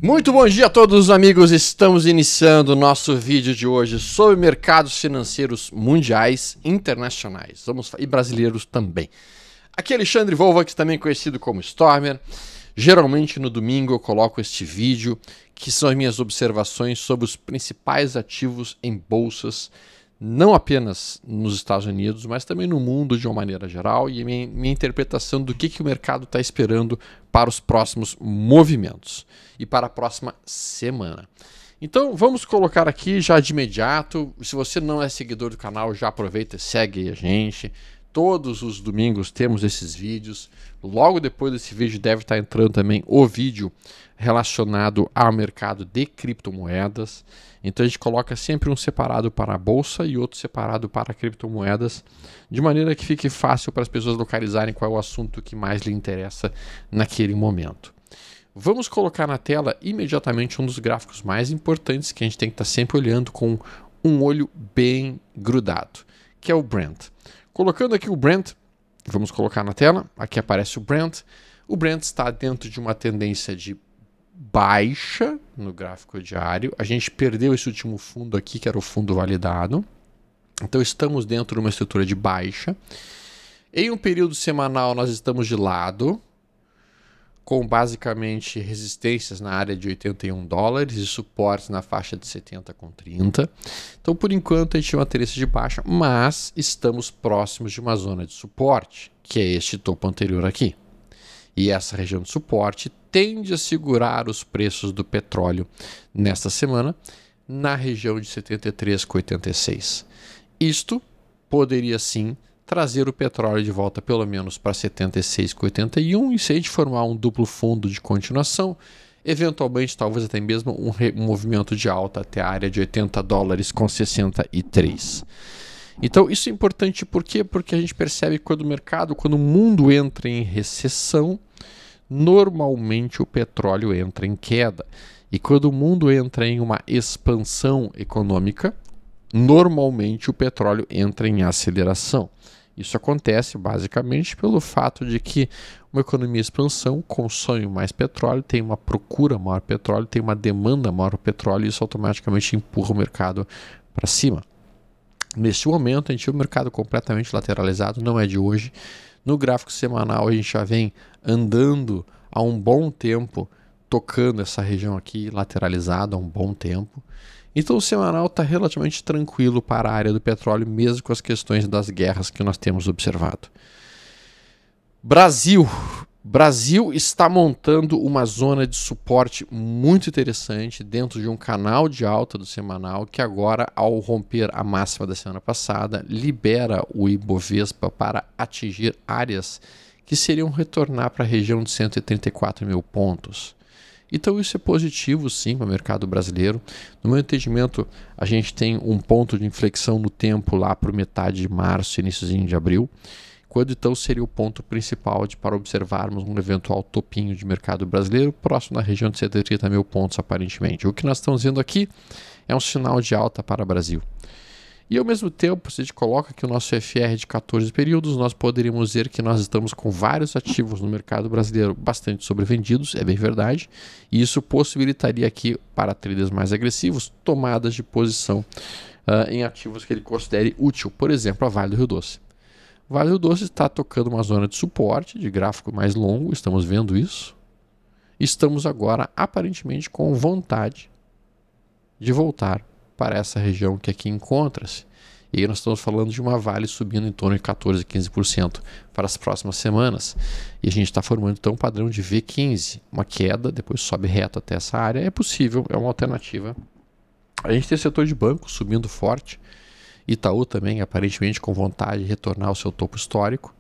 Muito bom dia a todos os amigos, estamos iniciando o nosso vídeo de hoje sobre mercados financeiros mundiais, internacionais e brasileiros também. Aqui é Alexandre Volvax, também conhecido como Stormer. Geralmente no domingo eu coloco este vídeo, que são as minhas observações sobre os principais ativos em bolsas, não apenas nos Estados Unidos, mas também no mundo de uma maneira geral, e minha interpretação do que o mercado está esperando para os próximos movimentos e para a próxima semana. Então vamos colocar aqui já de imediato. Se você não é seguidor do canal, já aproveita e segue a gente. Todos os domingos temos esses vídeos. Logo depois desse vídeo deve estar entrando também o vídeo relacionado ao mercado de criptomoedas. Então a gente coloca sempre um separado para a bolsa e outro separado para criptomoedas, de maneira que fique fácil para as pessoas localizarem qual é o assunto que mais lhe interessa naquele momento. Vamos colocar na tela imediatamente um dos gráficos mais importantes que a gente tem que estar sempre olhando com um olho bem grudado, que é o Brent. Colocando aqui o Brent, vamos colocar na tela, aqui aparece o Brent. O Brent está dentro de uma tendência de baixa no gráfico diário. A gente perdeu esse último fundo aqui, que era o fundo validado. Então estamos dentro de uma estrutura de baixa. Em um período semanal nós estamos de lado, com basicamente resistências na área de 81 dólares e suportes na faixa de 70,30. Então, por enquanto, a gente tem uma tendência de baixa, mas estamos próximos de uma zona de suporte, que é este topo anterior aqui. E essa região de suporte tende a segurar os preços do petróleo nesta semana na região de 73,86. Isto poderia sim trazer o petróleo de volta pelo menos para 76,81, e se a gente formar um duplo fundo de continuação, eventualmente talvez até mesmo um movimento de alta até a área de 80 dólares com 63. Então isso é importante por quê? Porque a gente percebe que quando o mundo entra em recessão, normalmente o petróleo entra em queda. E quando o mundo entra em uma expansão econômica, normalmente o petróleo entra em aceleração. Isso acontece basicamente pelo fato de que uma economia em expansão consome mais petróleo, tem uma procura maior petróleo, tem uma demanda maior petróleo, e isso automaticamente empurra o mercado para cima. Neste momento a gente vê o mercado completamente lateralizado, não é de hoje. No gráfico semanal a gente já vem andando há um bom tempo, tocando essa região aqui lateralizada há um bom tempo. Então o semanal está relativamente tranquilo para a área do petróleo, mesmo com as questões das guerras que nós temos observado. Brasil está montando uma zona de suporte muito interessante dentro de um canal de alta do semanal, que agora, ao romper a máxima da semana passada, libera o Ibovespa para atingir áreas que seriam retornar para a região de 134 mil pontos. Então isso é positivo sim para o mercado brasileiro. No meu entendimento, a gente tem um ponto de inflexão no tempo lá para metade de março, iníciozinho de abril, quando então seria o ponto principal para observarmos um eventual topinho de mercado brasileiro próximo da região de 130 mil pontos aparentemente. O que nós estamos vendo aqui é um sinal de alta para o Brasil. E ao mesmo tempo, se a gente coloca aqui o nosso FR de 14 períodos, nós poderíamos dizer que nós estamos com vários ativos no mercado brasileiro bastante sobrevendidos, é bem verdade, e isso possibilitaria aqui, para traders mais agressivos, tomadas de posição em ativos que ele considere útil, por exemplo, a Vale do Rio Doce. Vale do Rio Doce está tocando uma zona de suporte, de gráfico mais longo, estamos vendo isso. Estamos agora, aparentemente, com vontade de voltar para essa região que aqui encontra-se. E aí nós estamos falando de uma Vale subindo em torno de 14%, 15% para as próximas semanas. E a gente está formando então um padrão de V15, uma queda, depois sobe reto até essa área. É possível, é uma alternativa. A gente tem o setor de banco subindo forte. Itaú também, aparentemente, com vontade de retornar ao seu topo histórico.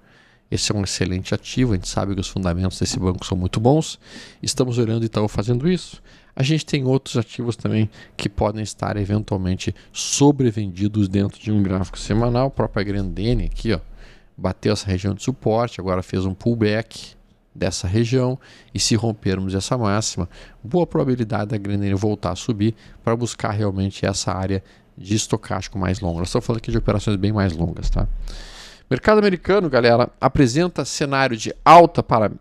Esse é um excelente ativo, a gente sabe que os fundamentos desse banco são muito bons. Estamos olhando Itaú fazendo isso. A gente tem outros ativos também que podem estar eventualmente sobrevendidos dentro de um gráfico semanal. A própria Grendene aqui, ó, bateu essa região de suporte, agora fez um pullback dessa região, e se rompermos essa máxima, boa probabilidade da Grendene voltar a subir para buscar realmente essa área de estocástico mais longa. Nós estamos falando aqui de operações bem mais longas, tá? Mercado americano, galera, apresenta cenário de alta para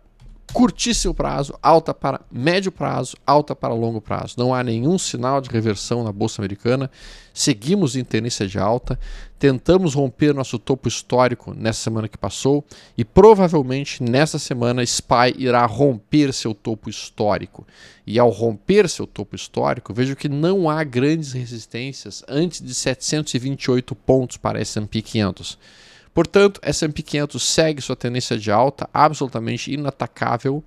curtíssimo prazo, alta para médio prazo, alta para longo prazo. Não há nenhum sinal de reversão na Bolsa Americana. Seguimos em tendência de alta. Tentamos romper nosso topo histórico nessa semana que passou e provavelmente nessa semana SPY irá romper seu topo histórico. E ao romper seu topo histórico, vejo que não há grandes resistências antes de 728 pontos para S&P 500. Portanto, S&P 500 segue sua tendência de alta absolutamente inatacável,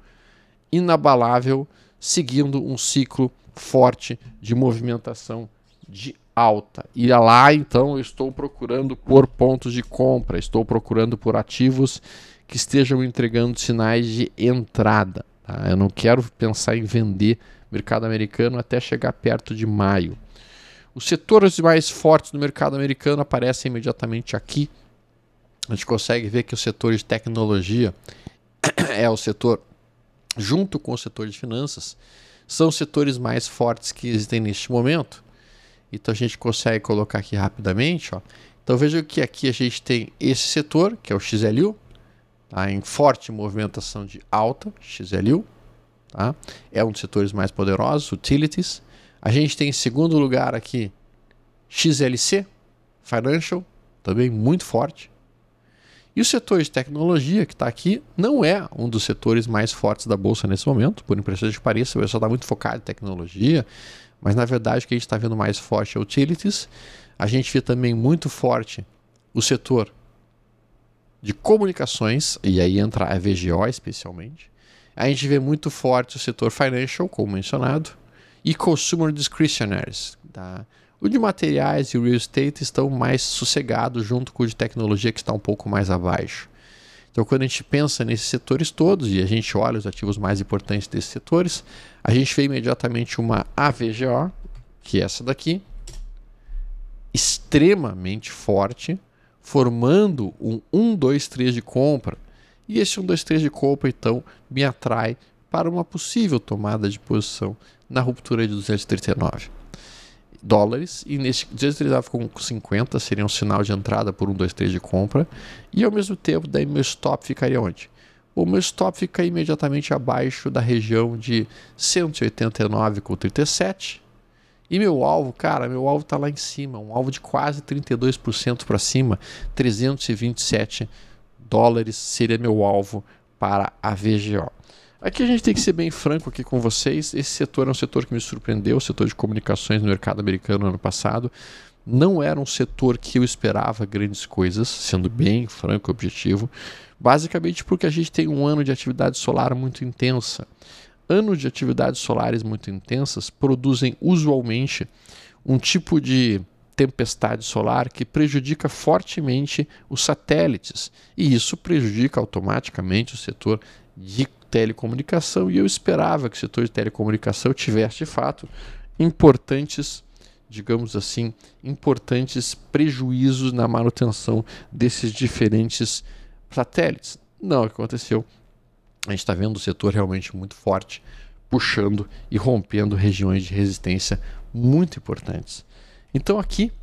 inabalável, seguindo um ciclo forte de movimentação de alta. E lá, então, eu estou procurando por pontos de compra, estou procurando por ativos que estejam entregando sinais de entrada. Tá? Eu não quero pensar em vender mercado americano até chegar perto de maio. Os setores mais fortes do mercado americano aparecem imediatamente aqui. A gente consegue ver que o setor de tecnologia é o setor, junto com o setor de finanças, são os setores mais fortes que existem neste momento. Então a gente consegue colocar aqui rapidamente. Ó. Então veja que aqui a gente tem esse setor, que é o XLU, tá, em forte movimentação de alta, XLU. Tá? É um dos setores mais poderosos, utilities. A gente tem em segundo lugar aqui XLC, Financial, também muito forte. E o setor de tecnologia, que está aqui, não é um dos setores mais fortes da Bolsa nesse momento, por impressão de que pareça, o pessoal está muito focado em tecnologia, mas na verdade o que a gente está vendo mais forte é utilities. A gente vê também muito forte o setor de comunicações, e aí entra a VGO especialmente. A gente vê muito forte o setor financial, como mencionado, e consumer discretionaries. Tá? O de materiais e o real estate estão mais sossegados junto com o de tecnologia, que está um pouco mais abaixo. Então, quando a gente pensa nesses setores todos e a gente olha os ativos mais importantes desses setores, a gente vê imediatamente uma AVGO, que é essa daqui, extremamente forte, formando um 1, 2, 3 de compra. E esse 1, 2, 3 de compra, então, me atrai para uma possível tomada de posição na ruptura de 239 dólares, e nesse 239 com 50 seria um sinal de entrada por 1, 2, 3 de compra, e ao mesmo tempo daí meu stop ficaria onde? O meu stop fica imediatamente abaixo da região de 189,37, e meu alvo, cara, meu alvo está lá em cima, um alvo de quase 32% para cima, 327 dólares seria meu alvo para a VGO. Aqui a gente tem que ser bem franco aqui com vocês. Esse setor é um setor que me surpreendeu, o setor de comunicações no mercado americano no ano passado. Não era um setor que eu esperava grandes coisas, sendo bem franco e objetivo, basicamente porque a gente tem um ano de atividade solar muito intensa. Anos de atividades solares muito intensas produzem usualmente um tipo de tempestade solar que prejudica fortemente os satélites, e isso prejudica automaticamente o setor de telecomunicação, e eu esperava que o setor de telecomunicação tivesse de fato importantes, digamos assim, importantes prejuízos na manutenção desses diferentes satélites. Não aconteceu. A gente está vendo o setor realmente muito forte, puxando e rompendo regiões de resistência muito importantes. Então aqui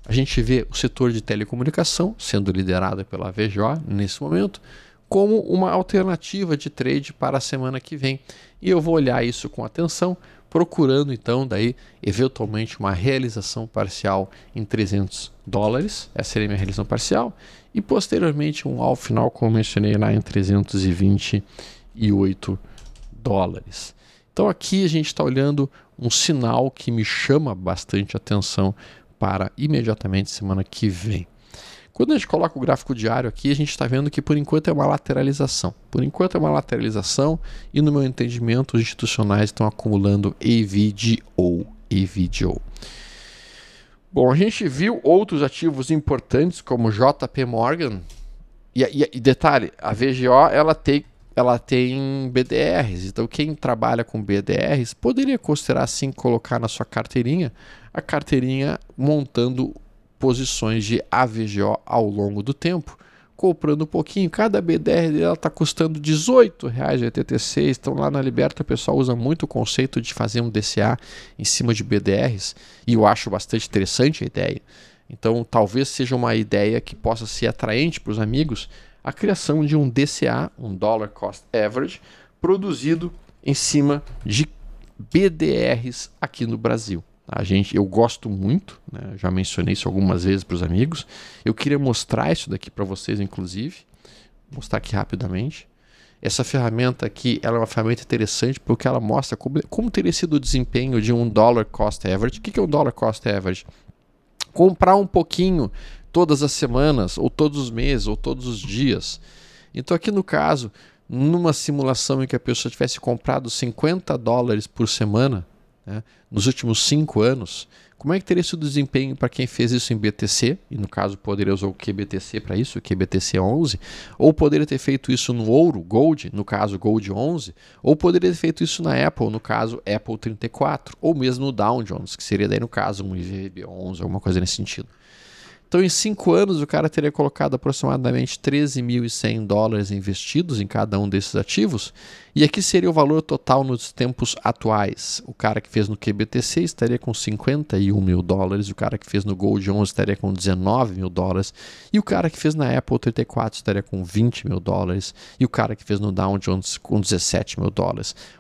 a gente vê o setor de telecomunicação sendo liderado pela VGO nesse momento, como uma alternativa de trade para a semana que vem. E eu vou olhar isso com atenção, procurando então daí eventualmente uma realização parcial em 300 dólares, essa seria a minha realização parcial, e posteriormente um alvo final, como mencionei lá, em 328 dólares. Então aqui a gente está olhando um sinal que me chama bastante atenção para imediatamente semana que vem. Quando a gente coloca o gráfico diário aqui, a gente está vendo que por enquanto é uma lateralização. Por enquanto é uma lateralização e no meu entendimento os institucionais estão acumulando AVGO. Bom, a gente viu outros ativos importantes como JP Morgan e detalhe, a VGO ela tem BDRs, então quem trabalha com BDRs poderia considerar sim colocar na sua carteirinha, a carteirinha montando posições de AVGO ao longo do tempo, comprando um pouquinho. Cada BDR dela está custando R$ 18,86. Então lá na Liberta o pessoal usa muito o conceito de fazer um DCA em cima de BDRs, e eu acho bastante interessante a ideia. Então talvez seja uma ideia que possa ser atraente para os amigos, a criação de um DCA, um Dollar Cost Average, produzido em cima de BDRs aqui no Brasil. Eu gosto muito, né? Já mencionei isso algumas vezes para os amigos. Eu queria mostrar isso daqui para vocês, inclusive. Vou mostrar aqui rapidamente. Essa ferramenta aqui, ela é uma ferramenta interessante porque ela mostra como teria sido o desempenho de um dollar cost average. O que é um dollar cost average? Comprar um pouquinho todas as semanas, ou todos os meses, ou todos os dias. Então aqui no caso, numa simulação em que a pessoa tivesse comprado $50 por semana, né, nos últimos 5 anos, como é que teria sido o desempenho para quem fez isso em BTC? E no caso poderia usar o QBTC para isso, o QBTC 11, ou poderia ter feito isso no ouro, Gold, no caso Gold 11, ou poderia ter feito isso na Apple, no caso Apple 34, ou mesmo no Dow Jones, que seria daí no caso um IVB 11, alguma coisa nesse sentido. Então, em 5 anos, o cara teria colocado aproximadamente $13.100 investidos em cada um desses ativos. E aqui seria o valor total nos tempos atuais. O cara que fez no QBTC estaria com $51 mil. O cara que fez no Gold 11 estaria com $19 mil. E o cara que fez na Apple 34 estaria com $20 mil. E o cara que fez no Dow Jones com $17 mil.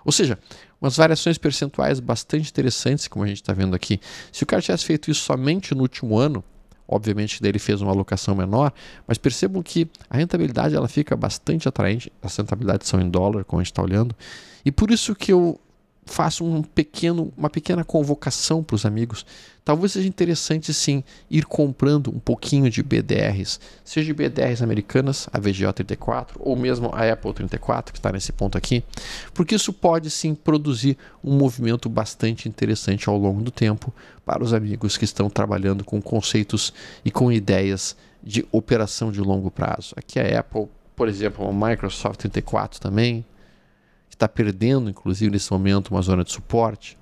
Ou seja, umas variações percentuais bastante interessantes, como a gente está vendo aqui. Se o cara tivesse feito isso somente no último ano, obviamente daí ele fez uma alocação menor, mas percebam que a rentabilidade ela fica bastante atraente, as rentabilidades são em dólar, como a gente está olhando, e por isso que eu faço uma pequena convocação para os amigos. Talvez seja interessante sim ir comprando um pouquinho de BDRs, seja de BDRs americanas, a VGO 34, ou mesmo a Apple 34, que está nesse ponto aqui, porque isso pode sim produzir um movimento bastante interessante ao longo do tempo para os amigos que estão trabalhando com conceitos e com ideias de operação de longo prazo. Aqui a Apple, por exemplo, a Microsoft 34 também, que está perdendo, inclusive, nesse momento, uma zona de suporte.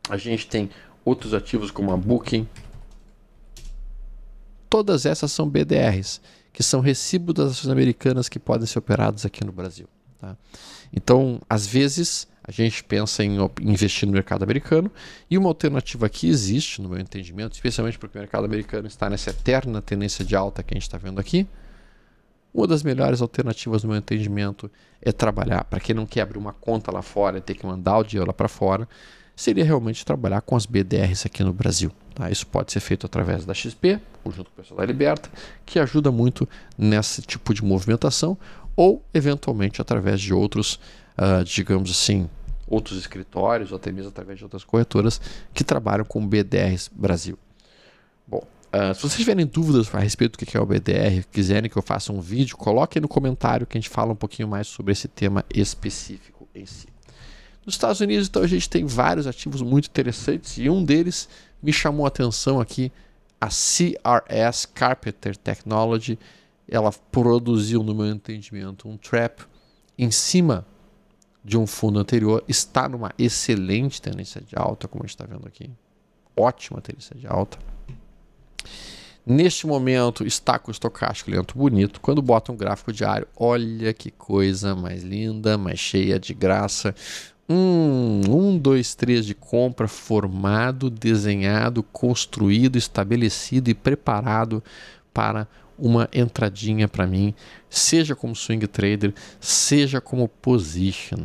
A gente tem outros ativos como a Booking. Todas essas são BDRs, que são recibos das ações americanas que podem ser operados aqui no Brasil. Tá? Então, às vezes, a gente pensa em investir no mercado americano, e uma alternativa que existe, no meu entendimento, especialmente porque o mercado americano está nessa eterna tendência de alta que a gente está vendo aqui. Uma das melhores alternativas, no meu entendimento, é trabalhar, para quem não quer abrir uma conta lá fora e ter que mandar o dinheiro lá para fora, seria realmente trabalhar com as BDRs aqui no Brasil. Tá? Isso pode ser feito através da XP, ou junto com o pessoal da Liberta, que ajuda muito nesse tipo de movimentação, ou eventualmente através de outros, digamos assim, outros escritórios, ou até mesmo através de outras corretoras que trabalham com BDRs Brasil. Bom, se vocês tiverem dúvidas a respeito do que é o BDR, quiserem que eu faça um vídeo, coloquem no comentário que a gente fala um pouquinho mais sobre esse tema específico em si. Nos Estados Unidos, então, a gente tem vários ativos muito interessantes, e um deles me chamou a atenção aqui, a CRS Carpenter Technology. Ela produziu, no meu entendimento, um trap em cima de um fundo anterior, está numa excelente tendência de alta, como a gente está vendo aqui, ótima tendência de alta. Neste momento está com o estocástico lento bonito. Quando bota um gráfico diário, olha que coisa mais linda, mais cheia de graça. 1, 2, 3 de compra formado, desenhado, construído, estabelecido e preparado para uma entradinha para mim, seja como swing trader, seja como position.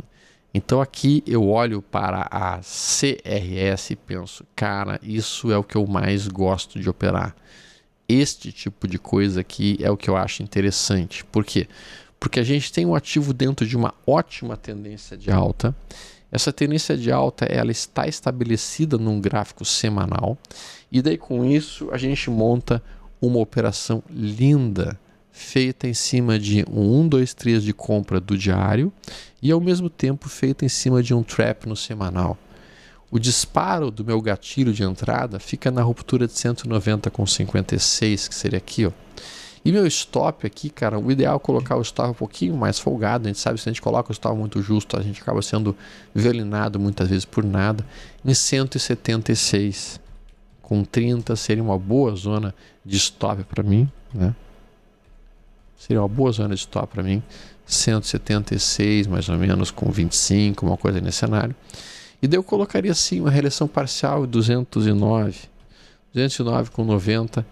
Então aqui eu olho para a CRS e penso, cara, isso é o que eu mais gosto de operar. Este tipo de coisa aqui é o que eu acho interessante. Por quê? Porque a gente tem um ativo dentro de uma ótima tendência de alta. Essa tendência de alta ela está estabelecida num gráfico semanal. E daí com isso a gente monta uma operação linda, feita em cima de um 1, 2, 3 de compra do diário e ao mesmo tempo feita em cima de um trap no semanal. O disparo do meu gatilho de entrada fica na ruptura de 190,56, que seria aqui, ó. E meu stop aqui, cara, o ideal é colocar o stop um pouquinho mais folgado. A gente sabe que se a gente coloca o stop muito justo, a gente acaba sendo violinado muitas vezes por nada. Em 176, com 30 seria uma boa zona de stop para mim, né? Seria uma boa zona de stop para mim. 176 mais ou menos com 25, uma coisa nesse cenário. E daí eu colocaria assim uma reversão parcial em 209 com 90,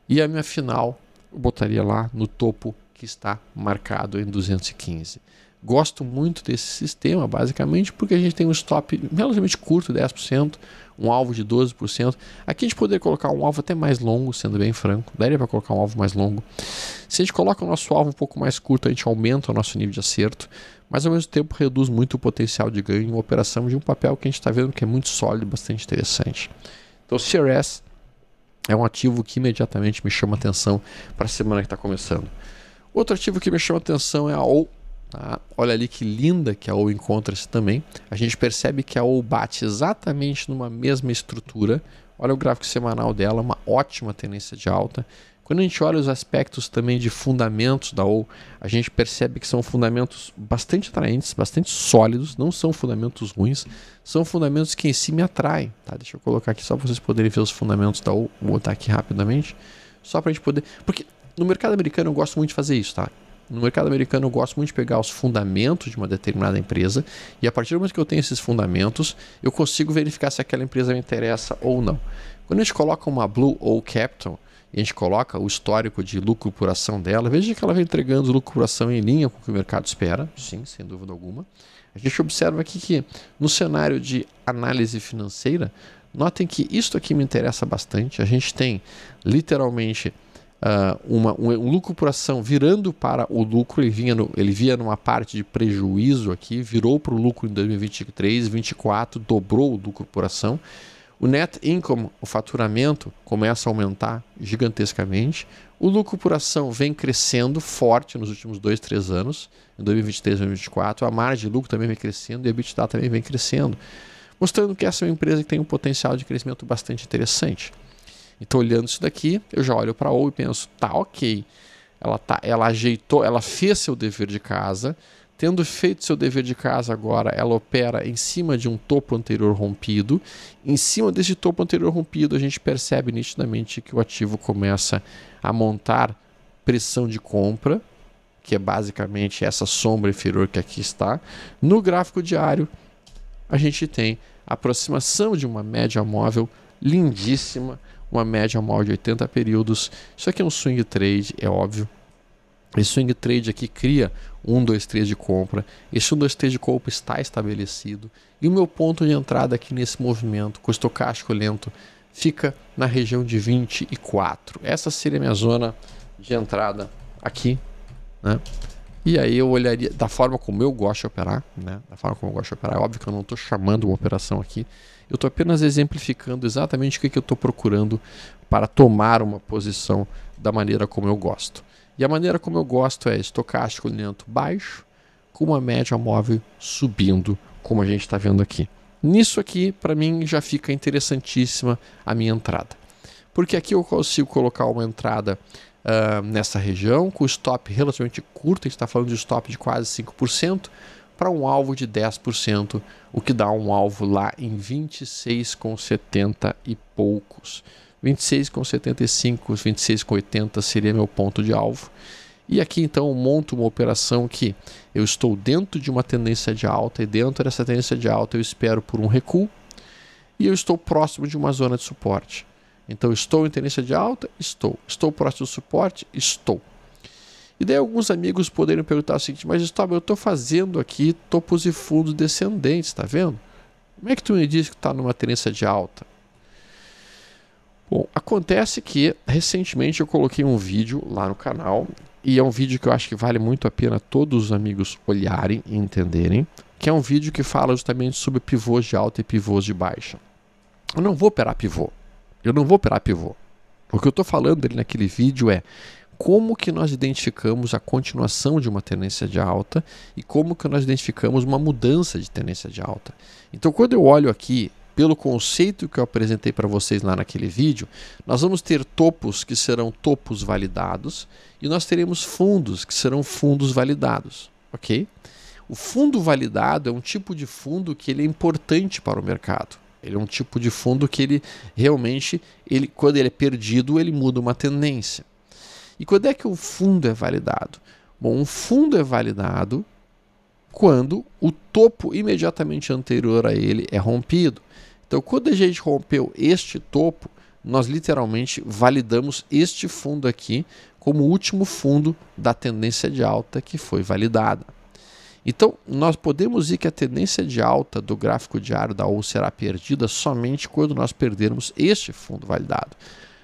e a minha final eu botaria lá no topo que está marcado em 215. Gosto muito desse sistema, basicamente, porque a gente tem um stop relativamente curto, 10%, um alvo de 12%. Aqui a gente poderia colocar um alvo até mais longo, sendo bem franco. Daria para colocar um alvo mais longo. Se a gente coloca o nosso alvo um pouco mais curto, a gente aumenta o nosso nível de acerto, mas ao mesmo tempo reduz muito o potencial de ganho em uma operação de um papel que a gente está vendo que é muito sólido e bastante interessante. Então, o CRS é um ativo que imediatamente me chama atenção para a semana que está começando. Outro ativo que me chama atenção é a OU. Tá? Olha ali que linda que a OU encontra-se também. A gente percebe que a OU bate exatamente numa mesma estrutura. Olha o gráfico semanal dela, uma ótima tendência de alta. Quando a gente olha os aspectos também de fundamentos da OU, a gente percebe que são fundamentos bastante atraentes, bastante sólidos, não são fundamentos ruins, são fundamentos que em si me atraem. Tá? Deixa eu colocar aqui só para vocês poderem ver os fundamentos da OU. Vou botar aqui rapidamente, só para a gente poder... Porque no mercado americano eu gosto muito de fazer isso, tá? No mercado americano eu gosto muito de pegar os fundamentos de uma determinada empresa e a partir do momento que eu tenho esses fundamentos, eu consigo verificar se aquela empresa me interessa ou não. Quando a gente coloca uma Blue Owl Capital e a gente coloca o histórico de lucro por ação dela, veja que ela vem entregando lucro por ação em linha com o que o mercado espera, sim, sem dúvida alguma. A gente observa aqui que no cenário de análise financeira, notem que isto aqui me interessa bastante. A gente tem literalmente um lucro por ação virando para o lucro, ele via numa parte de prejuízo aqui, virou para o lucro em 2023, 2024, dobrou o lucro por ação. O net income, o faturamento, começa a aumentar gigantescamente. O lucro por ação vem crescendo forte nos últimos 2, 3 anos, em 2023 e 2024. A margem de lucro também vem crescendo e a EBITDA também vem crescendo, mostrando que essa é uma empresa que tem um potencial de crescimento bastante interessante. Então, olhando isso daqui, eu já olho para a OU e penso, tá ok, ela ajeitou, ela fez seu dever de casa. Tendo feito seu dever de casa agora, ela opera em cima de um topo anterior rompido. Em cima desse topo anterior rompido, a gente percebe nitidamente que o ativo começa a montar pressão de compra, que é basicamente essa sombra inferior que aqui está. No gráfico diário, a gente tem a aproximação de uma média móvel lindíssima, uma média móvel de 80 períodos. Isso aqui é um swing trade, é óbvio. Esse swing trade aqui cria 1, 2, 3 de compra. Esse 1, 2, 3 de compra está estabelecido. E o meu ponto de entrada aqui nesse movimento, com o estocástico lento, fica na região de 24. Essa seria a minha zona de entrada aqui, né? E aí eu olharia da forma como eu gosto de operar, né? Da forma como eu gosto de operar. É óbvio que eu não estou chamando uma operação aqui. Eu estou apenas exemplificando exatamente o que eu estou procurando para tomar uma posição da maneira como eu gosto. E a maneira como eu gosto é estocástico lento baixo, com uma média móvel subindo, como a gente está vendo aqui. Nisso aqui, para mim, já fica interessantíssima a minha entrada. Porque aqui eu consigo colocar uma entrada nessa região, com stop relativamente curto, a gente está falando de stop de quase 5%, para um alvo de 10%, o que dá um alvo lá em 26,70 e poucos. 26,75, 26,80 seria meu ponto de alvo. E aqui então eu monto uma operação que eu estou dentro de uma tendência de alta e dentro dessa tendência de alta eu espero por um recuo e eu estou próximo de uma zona de suporte. Então estou em tendência de alta? Estou. Estou próximo do suporte? Estou. E daí alguns amigos poderiam perguntar o seguinte, mas Gustavo, eu estou fazendo aqui topos e fundos descendentes, tá vendo? Como é que tu me diz que está numa tendência de alta? Bom, acontece que recentemente eu coloquei um vídeo lá no canal e é um vídeo que eu acho que vale muito a pena todos os amigos olharem e entenderem, que é um vídeo que fala justamente sobre pivôs de alta e pivôs de baixa. Eu não vou operar pivô. O que eu estou falando ali naquele vídeo é como que nós identificamos a continuação de uma tendência de alta e como que nós identificamos uma mudança de tendência de alta. Então, quando eu olho aqui, pelo conceito que eu apresentei para vocês lá naquele vídeo, nós vamos ter topos que serão topos validados e nós teremos fundos que serão fundos validados, ok? O fundo validado é um tipo de fundo que ele é importante para o mercado. Ele é um tipo de fundo que ele realmente, quando ele é perdido, ele muda uma tendência. E quando é que o fundo é validado? Bom, um fundo é validado quando o topo imediatamente anterior a ele é rompido. Então, quando a gente rompeu este topo, nós literalmente validamos este fundo aqui como o último fundo da tendência de alta que foi validada. Então, nós podemos dizer que a tendência de alta do gráfico diário da OU será perdida somente quando nós perdermos este fundo validado.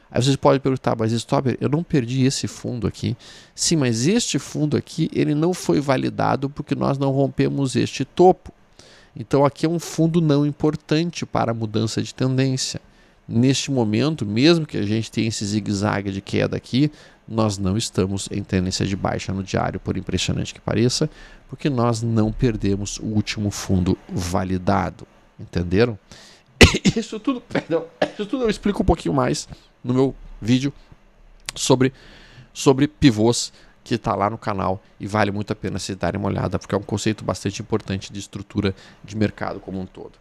Aí vocês podem perguntar, mas Stopper, eu não perdi esse fundo aqui. Sim, mas este fundo aqui, ele não foi validado porque nós não rompemos este topo. Então aqui é um fundo não importante para a mudança de tendência. Neste momento, mesmo que a gente tenha esse zigue-zague de queda aqui, nós não estamos em tendência de baixa no diário, por impressionante que pareça, porque nós não perdemos o último fundo validado. Entenderam? Isso tudo eu explico um pouquinho mais no meu vídeo sobre pivôs, que está lá no canal e vale muito a pena vocês darem uma olhada, porque é um conceito bastante importante de estrutura de mercado como um todo.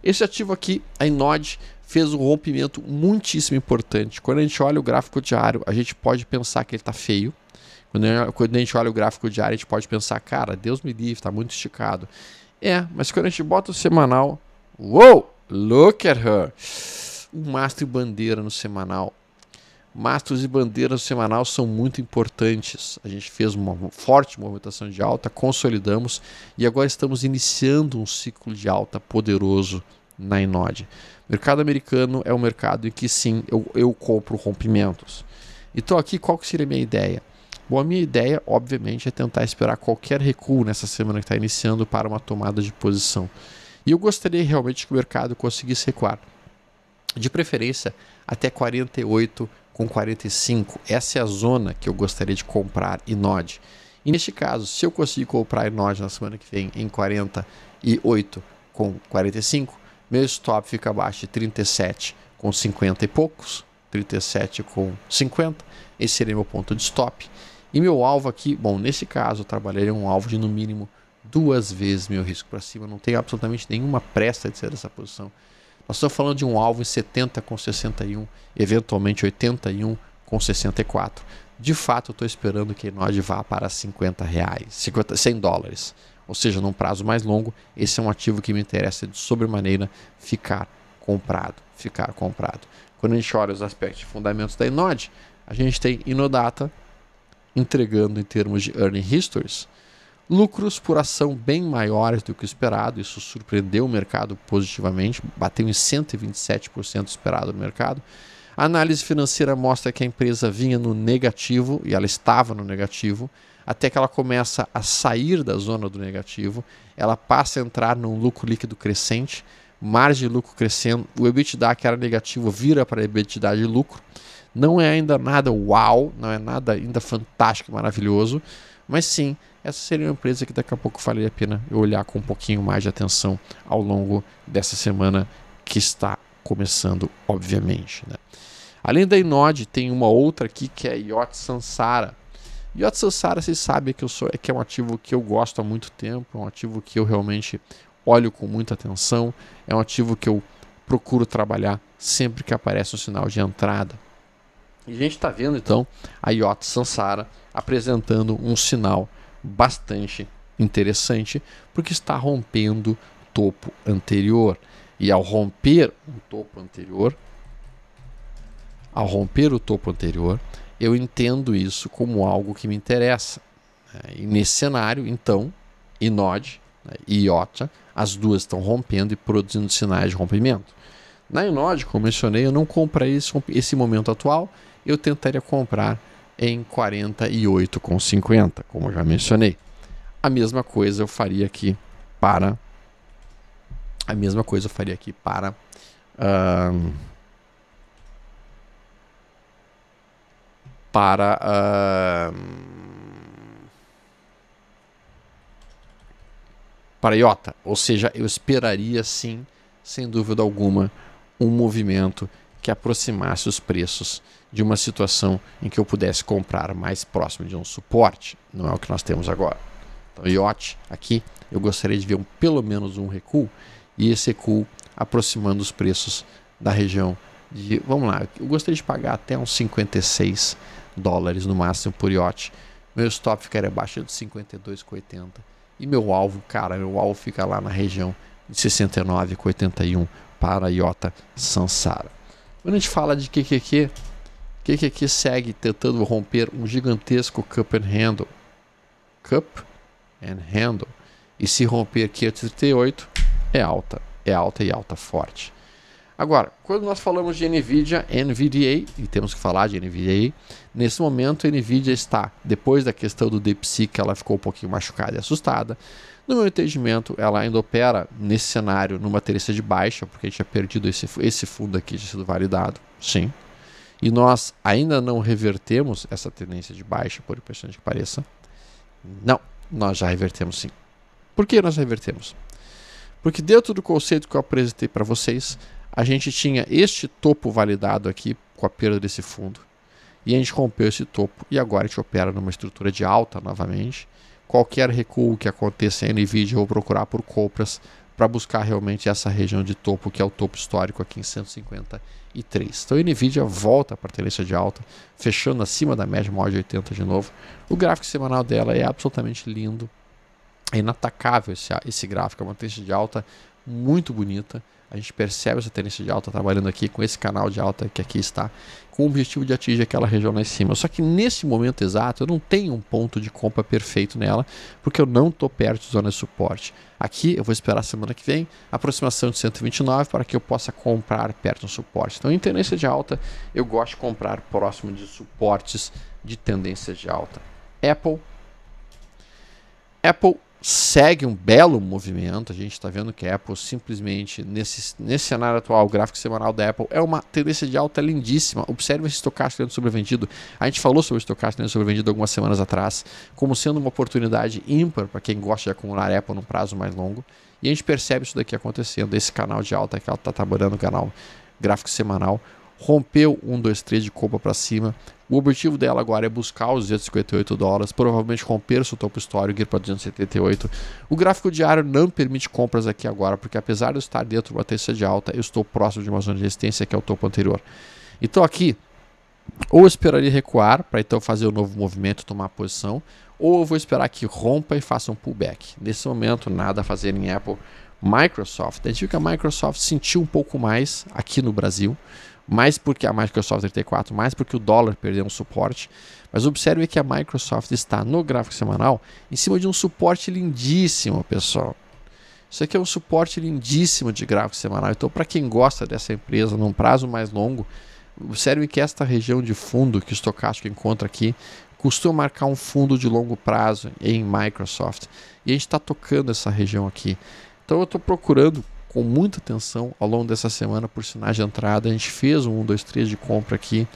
Esse ativo aqui, a Inod, fez um rompimento muitíssimo importante. Quando a gente olha o gráfico diário, a gente pode pensar que ele está feio. Quando a gente olha o gráfico diário, a gente pode pensar, cara, Deus me livre, está muito esticado. Mas quando a gente bota o semanal, uou, look at her! Um mastro e bandeira no semanal. Mastros e bandeiras no semanal são muito importantes. A gente fez uma forte movimentação de alta, consolidamos e agora estamos iniciando um ciclo de alta poderoso na Inod. O mercado americano é um mercado em que sim, eu compro rompimentos. Então aqui qual que seria a minha ideia? Bom, a minha ideia, obviamente, é tentar esperar qualquer recuo nessa semana que está iniciando para uma tomada de posição. E eu gostaria realmente que o mercado conseguisse recuar. De preferência até 48 com 45. Essa é a zona que eu gostaria de comprar Inod. E neste caso, se eu conseguir comprar Inod na semana que vem em 48 com 45, meu stop fica abaixo de 37 com 50 e poucos, 37 com 50. Esse seria meu ponto de stop. E meu alvo aqui, bom, nesse caso eu trabalharia um alvo de no mínimo 2 vezes meu risco para cima. Não tenho absolutamente nenhuma pressa de sair dessa posição. Nós estamos falando de um alvo em 70 com 61, eventualmente 81 com 64. De fato, eu estou esperando que a Inod vá para R$50, 100 dólares. Ou seja, num prazo mais longo, esse é um ativo que me interessa de sobremaneira ficar comprado. Quando a gente olha os aspectos de fundamentos da Inod, a gente tem Inodata entregando em termos de earning histories, lucros por ação bem maiores do que o esperado. Isso surpreendeu o mercado positivamente, bateu em 127% esperado no mercado. A análise financeira mostra que a empresa vinha no negativo, e ela estava no negativo, até que ela começa a sair da zona do negativo, ela passa a entrar num lucro líquido crescente, margem de lucro crescendo, o EBITDA que era negativo vira para EBITDA de lucro. Não é ainda nada uau, não é nada ainda fantástico, maravilhoso, mas sim, essa seria uma empresa que daqui a pouco valeria a pena eu olhar com um pouquinho mais de atenção ao longo dessa semana que está começando, obviamente, né? Além da Inod, tem uma outra aqui que é a Yacht Sansara. Yacht Sansara, vocês sabem que é um ativo que eu gosto há muito tempo, é um ativo que eu realmente olho com muita atenção, é um ativo que eu procuro trabalhar sempre que aparece um sinal de entrada. E a gente está vendo então a Yacht Sansara apresentando um sinal bastante interessante, porque está rompendo topo anterior. E ao romper o topo anterior, eu entendo isso como algo que me interessa. E nesse cenário, então, Inod, e Iota, as duas estão rompendo e produzindo sinais de rompimento. Na Inod, como mencionei, eu não comprei esse momento atual, eu tentaria comprar em 48,50, como eu já mencionei. A mesma coisa eu faria aqui para Iota, ou seja, eu esperaria sim, sem dúvida alguma, um movimento que aproximasse os preços de uma situação em que eu pudesse comprar mais próximo de um suporte. Não é o que nós temos agora. Então, Yacht, aqui, eu gostaria de ver pelo menos um recuo, e esse recuo aproximando os preços da região de, vamos lá, eu gostaria de pagar até uns 56 dólares no máximo por Yacht. Meu stop ficaria abaixo de 52,80. E meu alvo fica lá na região de 69,81 para Yacht Sansara. Quando a gente fala de QQQ segue tentando romper um gigantesco cup and handle. Cup and handle. E se romper 538, é alta e alta forte. Agora, quando nós falamos de NVIDIA, NVDA, e temos que falar de NVDA, nesse momento a NVIDIA está, depois da questão do DeepSeek, ela ficou um pouquinho machucada e assustada. No meu entendimento, ela ainda opera nesse cenário numa tendência de baixa, porque a gente tinha perdido esse fundo aqui, tinha sido validado, sim. E nós ainda não revertemos essa tendência de baixa, por impressionante que pareça. Não, nós já revertemos sim. Por que nós revertemos? Porque dentro do conceito que eu apresentei para vocês, a gente tinha este topo validado aqui com a perda desse fundo. E a gente rompeu esse topo e agora a gente opera numa estrutura de alta novamente. Qualquer recuo que aconteça em NVIDIA, eu vou procurar por compras para buscar realmente essa região de topo, que é o topo histórico aqui em 153. Então a NVIDIA volta para a tendência de alta, fechando acima da média móvel de 80 de novo. O gráfico semanal dela é absolutamente lindo. É inatacável esse gráfico, é uma tendência de alta muito bonita. A gente percebe essa tendência de alta trabalhando aqui com esse canal de alta que aqui está, com o objetivo de atingir aquela região lá em cima. Só que nesse momento exato eu não tenho um ponto de compra perfeito nela, porque eu não estou perto de zona de suporte. Aqui eu vou esperar a semana que vem, aproximação de 129 para que eu possa comprar perto do suporte. Então em tendência de alta eu gosto de comprar próximo de suportes de tendência de alta. Apple segue um belo movimento. A gente está vendo que a Apple simplesmente, nesse cenário atual, o gráfico semanal da Apple é uma tendência de alta lindíssima. Observe esse estocástico dentro do sobrevendido. A gente falou sobre o estocástico dentro do sobrevendido algumas semanas atrás, como sendo uma oportunidade ímpar para quem gosta de acumular Apple num prazo mais longo. E a gente percebe isso daqui acontecendo. Esse canal de alta que ela está trabalhando, o canal gráfico semanal, rompeu 1, 2, 3 de compra para cima. O objetivo dela agora é buscar os $258, provavelmente romper seu topo histórico e ir para 278. O gráfico diário não permite compras aqui agora, porque apesar de eu estar dentro de uma tendência de alta, eu estou próximo de uma zona de resistência, que é o topo anterior. Então aqui, ou eu esperaria recuar para então fazer o novo movimento, tomar a posição, ou eu vou esperar que rompa e faça um pullback. Nesse momento, nada a fazer em Apple. Microsoft, a gente viu que a Microsoft sentiu um pouco mais aqui no Brasil, mais porque a Microsoft 34, mais porque o dólar perdeu um suporte. Mas observe que a Microsoft está no gráfico semanal em cima de um suporte lindíssimo, pessoal. Isso aqui é um suporte lindíssimo de gráfico semanal. Então, para quem gosta dessa empresa num prazo mais longo, observe que esta região de fundo que o estocástico encontra aqui costuma marcar um fundo de longo prazo em Microsoft. E a gente está tocando essa região aqui. Então, eu estou procurando com muita atenção ao longo dessa semana por sinais de entrada. A gente fez um 1, 2, 3 de compra aqui.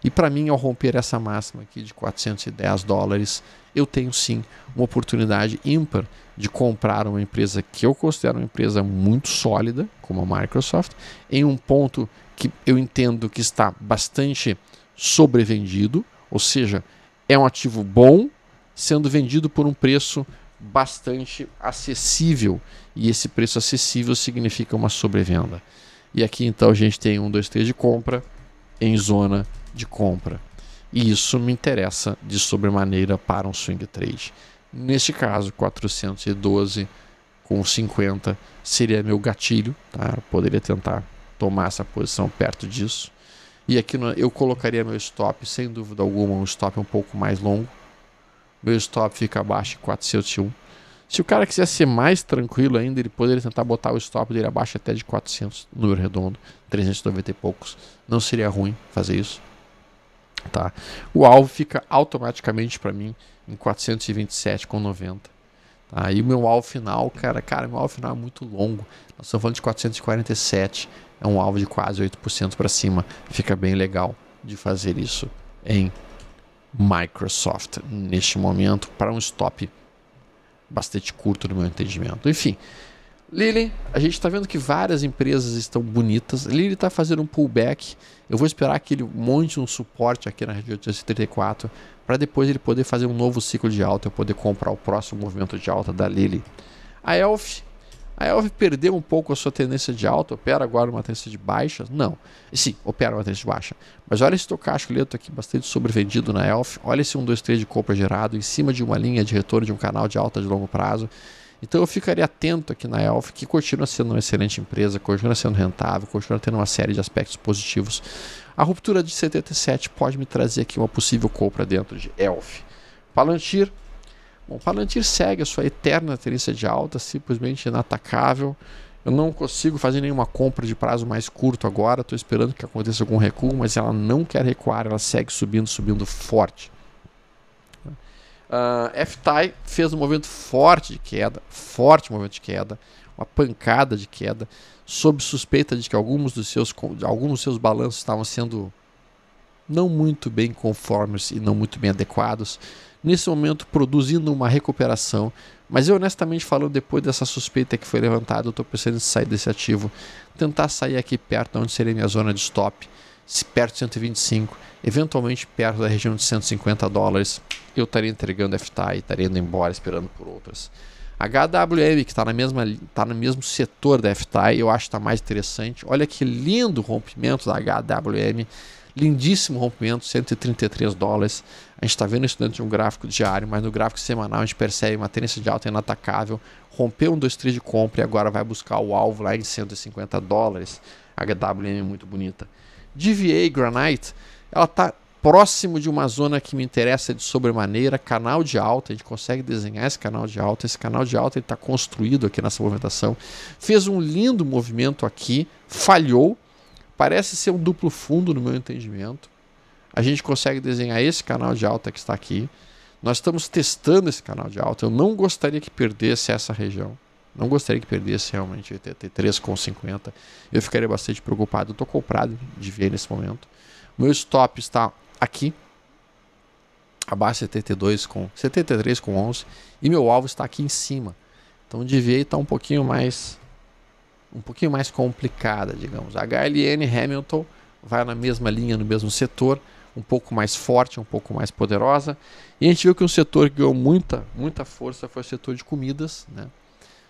E para mim, ao romper essa máxima aqui de $410, eu tenho sim uma oportunidade ímpar de comprar uma empresa que eu considero uma empresa muito sólida, como a Microsoft, em um ponto que eu entendo que está bastante sobrevendido, ou seja, é um ativo bom sendo vendido por um preço bastante acessível, e esse preço acessível significa uma sobrevenda. E aqui então a gente tem 1, 2, 3 de compra em zona de compra, e isso me interessa de sobremaneira para um swing trade. Neste caso, 412,50 seria meu gatilho, tá? Eu poderia tentar tomar essa posição perto disso, e aqui eu colocaria meu stop, sem dúvida alguma, um stop um pouco mais longo. Meu stop fica abaixo de 401. Se o cara quiser ser mais tranquilo ainda, ele poderia tentar botar o stop dele abaixo até de 400, número redondo, 390 e poucos. Não seria ruim fazer isso. Tá? O alvo fica automaticamente para mim em 427,90. Tá? E o meu alvo final, cara, meu alvo final é muito longo. Nós estamos falando de 447. É um alvo de quase 8% para cima. Fica bem legal de fazer isso em Microsoft neste momento para um stop bastante curto no meu entendimento. Enfim, Lilly, a gente está vendo que várias empresas estão bonitas. Lilly está fazendo um pullback. Eu vou esperar que ele monte um suporte aqui na região de 234 para depois ele poder fazer um novo ciclo de alta, eu poder comprar o próximo movimento de alta da Lilly. A Elf perdeu um pouco a sua tendência de alta, opera agora uma tendência de baixa? Não. Sim, opera uma tendência de baixa. Mas olha esse estocástico leto aqui, bastante sobrevendido na Elf. Olha esse 1, 2, 3 de compra gerado em cima de uma linha de retorno de um canal de alta de longo prazo. Então eu ficaria atento aqui na Elf, que continua sendo uma excelente empresa, continua sendo rentável, continua tendo uma série de aspectos positivos. A ruptura de 77 pode me trazer aqui uma possível compra dentro de Elf. Palantir Bom, Palantir segue a sua eterna tendência de alta, simplesmente inatacável. Eu não consigo fazer nenhuma compra de prazo mais curto agora, estou esperando que aconteça algum recuo, mas ela não quer recuar, ela segue subindo, subindo forte. FTAI fez um movimento forte de queda, uma pancada de queda, sob suspeita de que alguns dos seus balanços estavam sendo não muito bem conformes e não muito bem adequados. Nesse momento, produzindo uma recuperação, mas eu honestamente falando, depois dessa suspeita que foi levantada, eu estou pensando em sair desse ativo, tentar sair aqui perto onde seria minha zona de stop, perto de 125, eventualmente perto da região de $150, eu estaria entregando FTAI, estaria indo embora esperando por outras. HWM, que está no mesmo setor da FTAI, eu acho que está mais interessante. Olha que lindo rompimento da HWM, lindíssimo rompimento, $133. A gente está vendo isso dentro de um gráfico diário, mas no gráfico semanal a gente percebe uma tendência de alta inatacável, rompeu um 2-3 de compra e agora vai buscar o alvo lá em $150. A HWM é muito bonita. DVA Granite, ela está próximo de uma zona que me interessa de sobremaneira, canal de alta, a gente consegue desenhar esse canal de alta está construído aqui nessa movimentação, fez um lindo movimento aqui, falhou, parece ser um duplo fundo no meu entendimento, a gente consegue desenhar esse canal de alta que está aqui, nós estamos testando esse canal de alta, eu não gostaria que perdesse essa região, não gostaria que perdesse realmente 83,50, eu ficaria bastante preocupado, eu estou comprado de ver nesse momento, meu stop está aqui, abaixo de 73,11 e meu alvo está aqui em cima, então o DVA está um pouquinho mais complicada, digamos. A HLN Hamilton vai na mesma linha, no mesmo setor, um pouco mais forte, um pouco mais poderosa, e a gente viu que um setor que ganhou muita força foi o setor de comidas, né?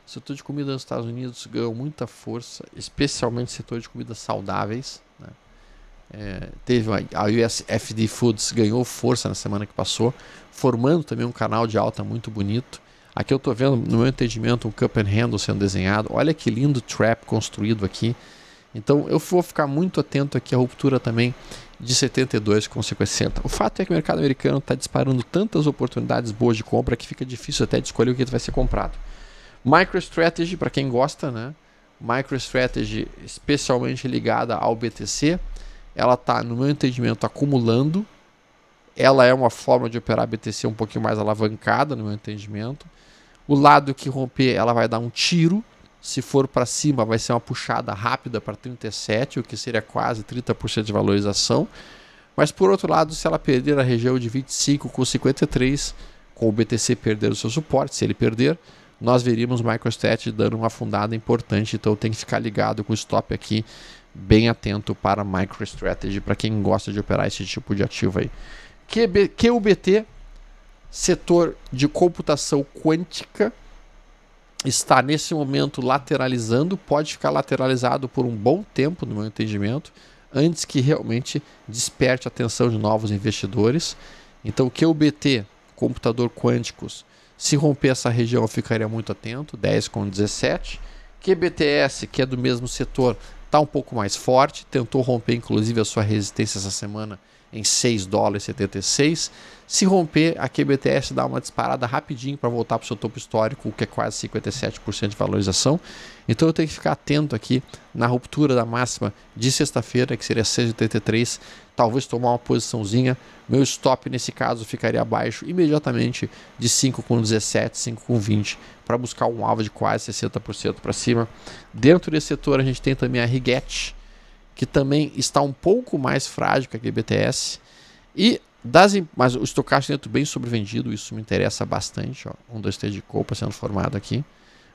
O setor de comida nos Estados Unidos ganhou muita força, especialmente o setor de comidas saudáveis, né? Teve a USFD Foods ganhou força na semana que passou, formando também um canal de alta muito bonito. Aqui eu estou vendo, no meu entendimento, um cup and handle sendo desenhado. Olha que lindo trap construído aqui. Então eu vou ficar muito atento aqui à ruptura também de 72,60. O fato é que o mercado americano está disparando tantas oportunidades boas de compra que fica difícil até de escolher o que vai ser comprado. MicroStrategy, para quem gosta, né? MicroStrategy especialmente ligada ao BTC. Ela está, no meu entendimento, acumulando. Ela é uma forma de operar BTC um pouquinho mais alavancada, no meu entendimento. O lado que romper, ela vai dar um tiro. Se for para cima, vai ser uma puxada rápida para 37, o que seria quase 30% de valorização. Mas, por outro lado, se ela perder a região de 25,53, com o BTC perder o seu suporte, se ele perder, nós veríamos o MicroStrategy dando uma afundada importante. Então, tem que ficar ligado com o stop aqui, bem atento para a MicroStrategy, para quem gosta de operar esse tipo de ativo aí. QUBT, setor de computação quântica, está nesse momento lateralizando, pode ficar lateralizado por um bom tempo, no meu entendimento, antes que realmente desperte a atenção de novos investidores. Então, QUBT, computador quânticos, se romper essa região eu ficaria muito atento, 10,17. QBTS, que é do mesmo setor, está um pouco mais forte, tentou romper inclusive a sua resistência essa semana em $6,76. Se romper, a QBTS dá uma disparada rapidinho para voltar para o seu topo histórico, o que é quase 57% de valorização. Então eu tenho que ficar atento aqui na ruptura da máxima de sexta-feira, que seria 6,83, talvez tomar uma posiçãozinha. Meu stop nesse caso ficaria abaixo imediatamente de 5,17, 5,20, para buscar um alvo de quase 60% para cima. Dentro desse setor a gente tem também a Rigetti, que também está um pouco mais frágil que a QBTS. Mas o estocástico dentro bem sobrevendido, isso me interessa bastante. Ó, 1, 2, 3 de compra sendo formado aqui.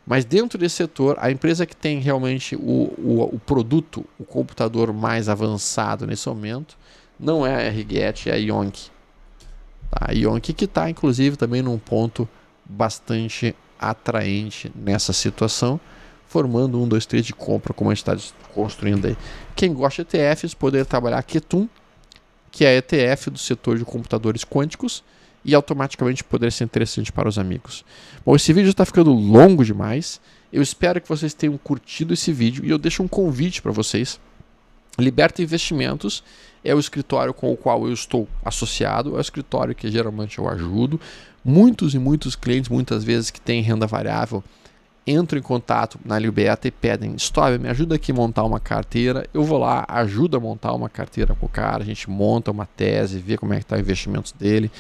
Mas dentro desse setor, a empresa que tem realmente o produto, o computador mais avançado nesse momento, não é a Rigetti, é a Ionc. Tá? A Ionc que está inclusive também num ponto bastante atraente nessa situação, formando 1, 2, 3 de compra, como a gente está construindo aí. Quem gosta de ETFs, poder trabalhar a Ketum, que é a ETF do setor de computadores quânticos, e automaticamente poder ser interessante para os amigos. Bom, esse vídeo está ficando longo demais. Eu espero que vocês tenham curtido esse vídeo e eu deixo um convite para vocês. Liberta Investimentos é o escritório com o qual eu estou associado, é o escritório que geralmente eu ajudo. Muitos e muitos clientes, muitas vezes que têm renda variável, entram em contato na Liberta e pedem: Stoiber, me ajuda aqui a montar uma carteira. Eu vou lá, ajudo a montar uma carteira com o cara, a gente monta uma tese, vê como é que está o investimento dele.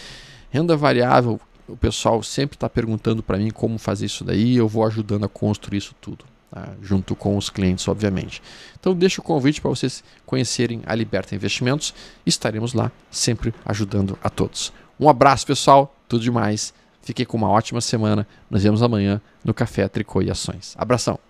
Renda variável, o pessoal sempre está perguntando para mim como fazer isso daí, eu vou ajudando a construir isso tudo, tá? Junto com os clientes, obviamente. Então deixo o convite para vocês conhecerem a Liberta Investimentos, estaremos lá sempre ajudando a todos. Um abraço, pessoal, tudo de mais. Fiquem com uma ótima semana. Nos vemos amanhã no Café Tricô e Ações. Abração!